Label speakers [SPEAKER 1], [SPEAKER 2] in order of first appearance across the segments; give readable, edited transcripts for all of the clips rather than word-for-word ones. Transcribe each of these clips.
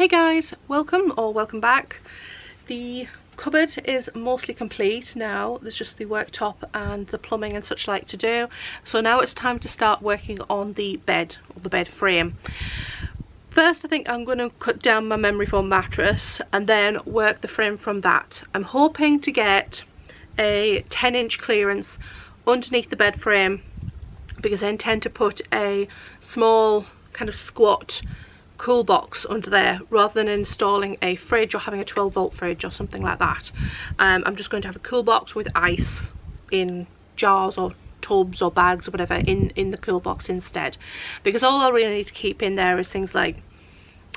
[SPEAKER 1] Hey guys, welcome back. The cupboard is mostly complete now. There's just the worktop and the plumbing and such like to do. So now it's time to start working on the bed, or the bed frame. First, I think I'm going to cut down my memory foam mattress and then work the frame from that. I'm hoping to get a 10-inch clearance underneath the bed frame because I intend to put a small kind of squat cool box under there rather than installing a fridge or having a 12-volt fridge or something like that. I'm just going to have a cool box with ice in jars or tubs or bags or whatever in the cool box instead, because all I really need to keep in there is things like,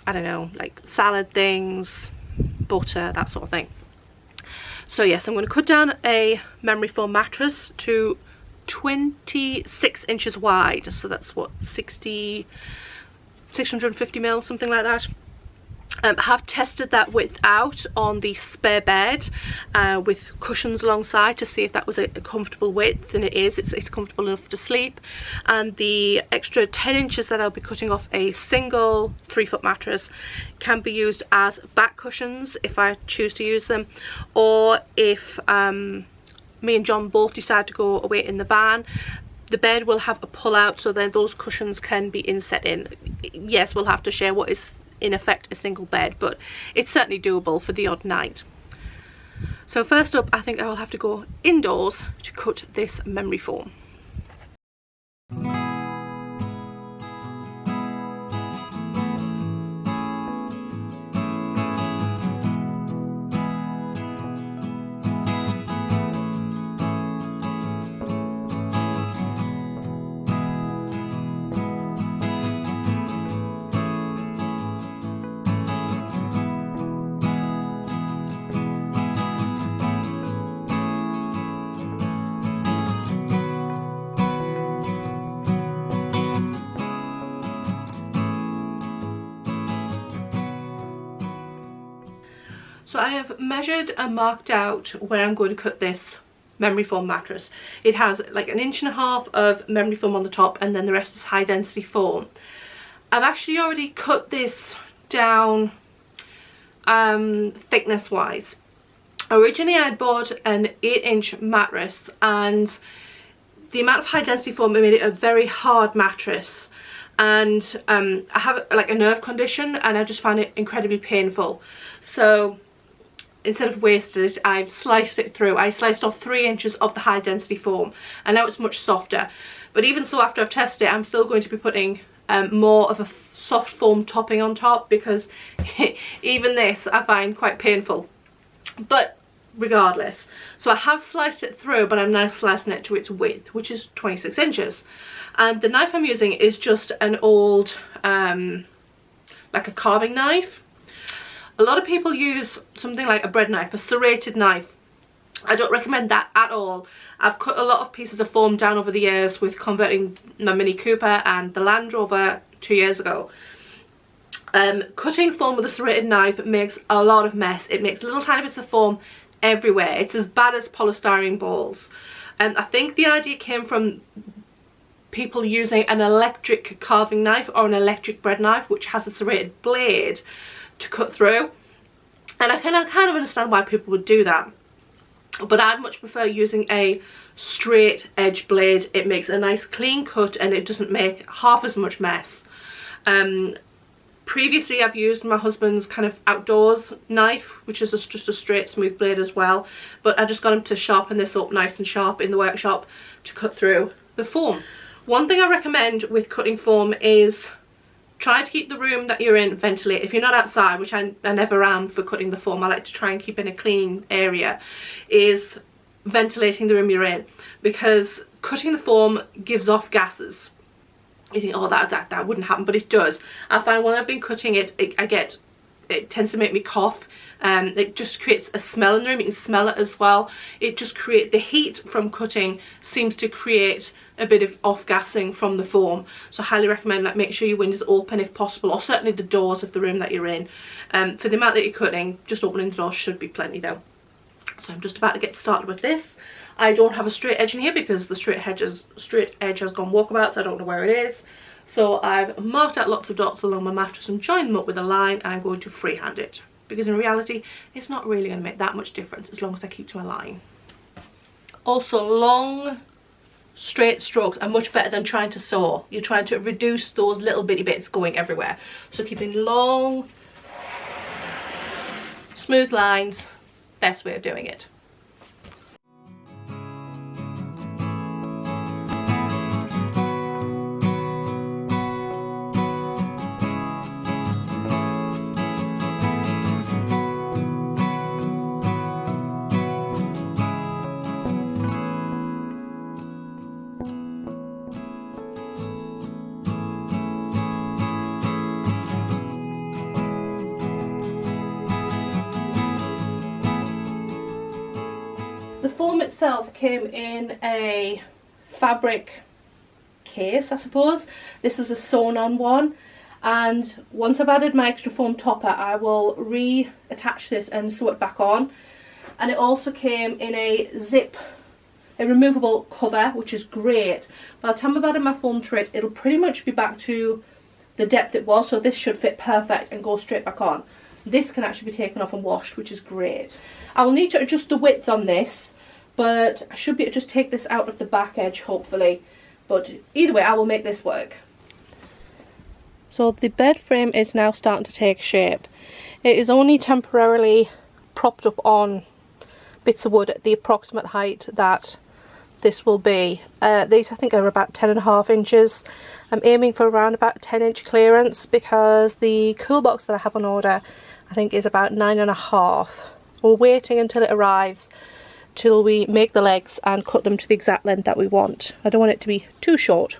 [SPEAKER 1] I don't know, like salad things, butter, that sort of thing. So yes, I'm going to cut down a memory foam mattress to 26 inches wide, so that's what, 650 mil, something like that. I have tested that width out on the spare bed with cushions alongside to see if that was a comfortable width, and it is. It's comfortable enough to sleep. And the extra 10 inches that I'll be cutting off a single 3-foot mattress can be used as back cushions if I choose to use them, or if me and John both decide to go away in the van, the bed will have a pull out so then those cushions can be inset in. Yes, we'll have to share what is in effect a single bed, but it's certainly doable for the odd night. So first up, I think I will have to go indoors to cut this memory foam. So I have measured and marked out where I'm going to cut this memory foam mattress. It has like 1.5 inches of memory foam on the top, and then the rest is high density foam. I've actually already cut this down thickness wise. Originally I'd bought an 8-inch mattress, and the amount of high density foam made it a very hard mattress, and I have like a nerve condition and I just find it incredibly painful. So instead of wasting it, I've sliced it through. I sliced off 3 inches of the high density foam, and now it's much softer. But even so, after I've tested it, I'm still going to be putting more of a soft foam topping on top, because even this I find quite painful. But regardless, so I have sliced it through, but I'm now slicing it to its width, which is 26 inches. And the knife I'm using is just an old like a carving knife. A lot of people use something like a bread knife, a serrated knife. I don't recommend that at all. I've cut a lot of pieces of foam down over the years with converting my Mini Cooper and the Land Rover 2 years ago. Cutting foam with a serrated knife makes a lot of mess. It makes little tiny bits of foam everywhere. It's as bad as polystyrene balls. And I think the idea came from people using an electric carving knife or an electric bread knife, which has a serrated blade to cut through, and I kind of understand why people would do that, but I'd much prefer using a straight edge blade. It makes a nice clean cut and it doesn't make half as much mess. Previously I've used my husband's kind of outdoors knife, which is just a straight smooth blade as well, but I just got him to sharpen this up nice and sharp in the workshop to cut through the foam. One thing I recommend with cutting foam is try to keep the room that you're in ventilated. If you're not outside, which I never am for cutting the foam, I like to try and keep in a clean area, is ventilating the room you're in, because cutting the foam gives off gases. You think, oh, that wouldn't happen, but it does. I find when I've been cutting it, it tends to make me cough. It just creates a smell in the room. You can smell it as well. It just creates, the heat from cutting seems to create a bit of off-gassing from the foam. So I highly recommend that. Make sure your windows open if possible, or certainly the doors of the room that you're in. For the amount that you're cutting, just opening the door should be plenty though. So I'm just about to get started with this. I don't have a straight edge in here because the straight edge has gone walkabout, so I don't know where it is. So I've marked out lots of dots along my mattress and joined them up with a line, and I'm going to freehand it, because in reality it's not really going to make that much difference as long as I keep to my line. Also, long straight strokes are much better than trying to sew. You're trying to reduce those little bitty bits going everywhere. So keeping long, smooth lines, best way of doing it. The foam itself came in a fabric case, I suppose. This was a sewn on one, and once I've added my extra foam topper, I will reattach this and sew it back on. And it also came in a removable cover, which is great. By the time I've added my foam to it, it'll pretty much be back to the depth it was, so this should fit perfect and go straight back on. This can actually be taken off and washed, which is great. I will need to adjust the width on this, but I should be able to just take this out of the back edge, hopefully. But either way, I will make this work. So the bed frame is now starting to take shape. It is only temporarily propped up on bits of wood at the approximate height that this will be. These I think are about 10.5 inches. I'm aiming for around about 10-inch clearance because the cool box that I have on order I think is about 9.5. We're waiting until it arrives till we make the legs and cut them to the exact length that we want. I don't want it to be too short.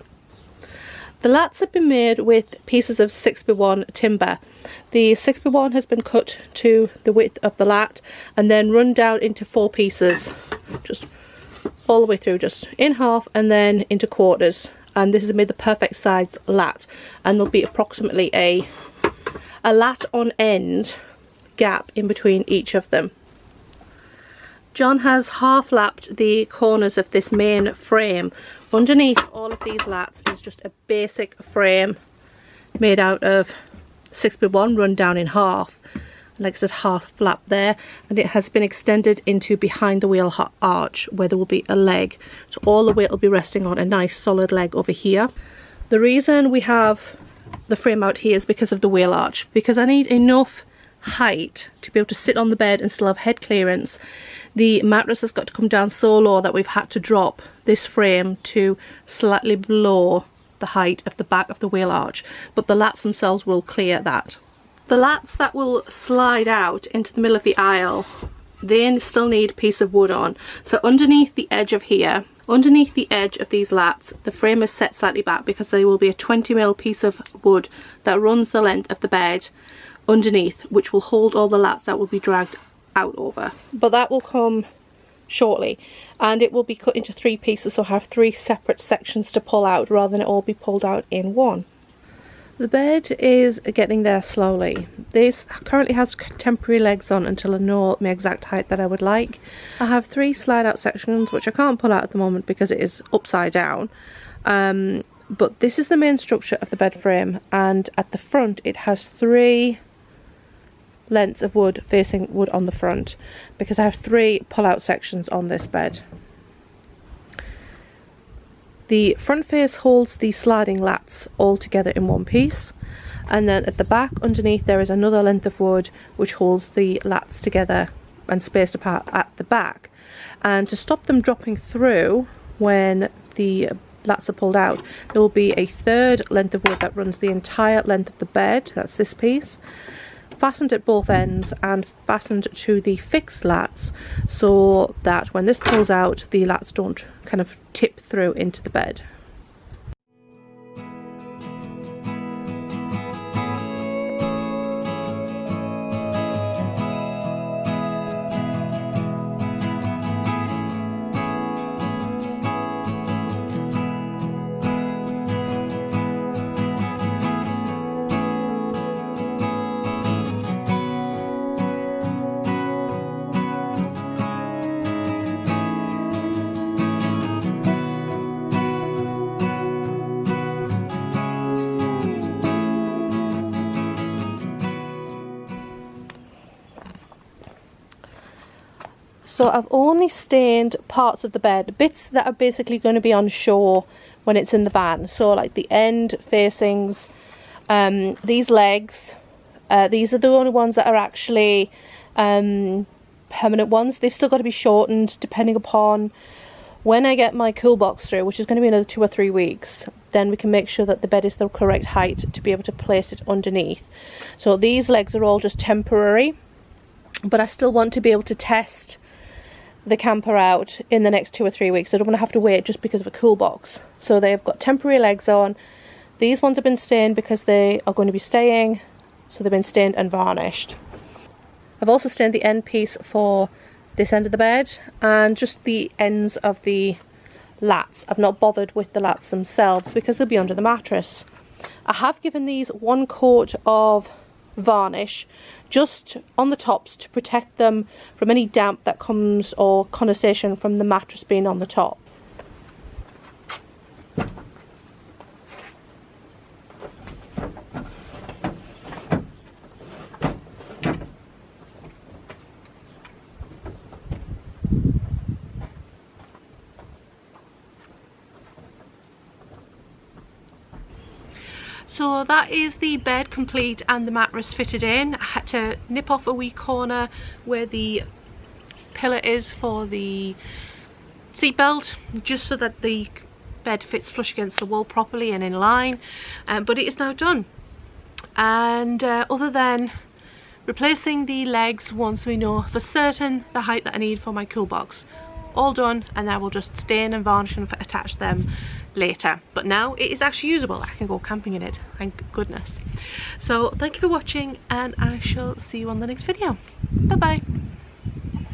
[SPEAKER 1] The lats have been made with pieces of 6x1 timber. The 6x1 has been cut to the width of the lat and then run down into 4 pieces, just all the way through, just in half and then into quarters. And this has made the perfect size lat, and there'll be approximately a lat on end gap in between each of them. John has half lapped the corners of this main frame. Underneath all of these lats is just a basic frame made out of 6x1 run down in half. Like I said, half flap there, and it has been extended into behind the wheel arch where there will be a leg. So all the weight will be resting on a nice solid leg over here. The reason we have the frame out here is because of the wheel arch, because I need enough height to be able to sit on the bed and still have head clearance. The mattress has got to come down so low that we've had to drop this frame to slightly below the height of the back of the wheel arch, but the lats themselves will clear that. The lats that will slide out into the middle of the aisle, they still need a piece of wood on. So underneath the edge of here, underneath the edge of these lats, the frame is set slightly back because there will be a 20mm piece of wood that runs the length of the bed underneath, which will hold all the lats that will be dragged out over. But that will come shortly, and it will be cut into 3 pieces, so I have 3 separate sections to pull out rather than it all be pulled out in one. The bed is getting there slowly. This currently has temporary legs on until I know my exact height that I would like. I have 3 slide out sections which I can't pull out at the moment because it is upside down. But this is the main structure of the bed frame, and at the front it has 3 lengths of wood facing wood on the front because I have 3 pull out sections on this bed. The front face holds the sliding lats all together in one piece, and then at the back underneath there is another length of wood which holds the lats together and spaced apart at the back. And to stop them dropping through when the lats are pulled out, there will be a 3rd length of wood that runs the entire length of the bed, that's this piece, fastened at both ends and fastened to the fixed lats so that when this pulls out the lats don't kind of tip through into the bed. So I've only stained parts of the bed, bits that are basically going to be on show when it's in the van. So like the end facings, these legs, these are the only ones that are actually permanent ones. They've still got to be shortened depending upon when I get my cool box through, which is going to be another 2 or 3 weeks. Then we can make sure that the bed is the correct height to be able to place it underneath. So these legs are all just temporary, but I still want to be able to test the camper out in the next 2 or 3 weeks. I don't want to have to wait just because of a cool box. So they've got temporary legs on. These ones have been stained because they are going to be staying, so they've been stained and varnished. I've also stained the end piece for this end of the bed and just the ends of the lats. I've not bothered with the lats themselves because they'll be under the mattress. I have given these 1 coat of varnish just on the tops to protect them from any damp that comes or condensation from the mattress being on the top. So that is the bed complete and the mattress fitted in. I had to nip off a wee corner where the pillar is for the seat belt, just so that the bed fits flush against the wall properly and in line, but it is now done. And other than replacing the legs once we know for certain the height that I need for my cool box, all done, and I will just stain and varnish and attach them later. But now it is actually usable. I can go camping in it, thank goodness. So thank you for watching, and I shall see you on the next video. Bye bye.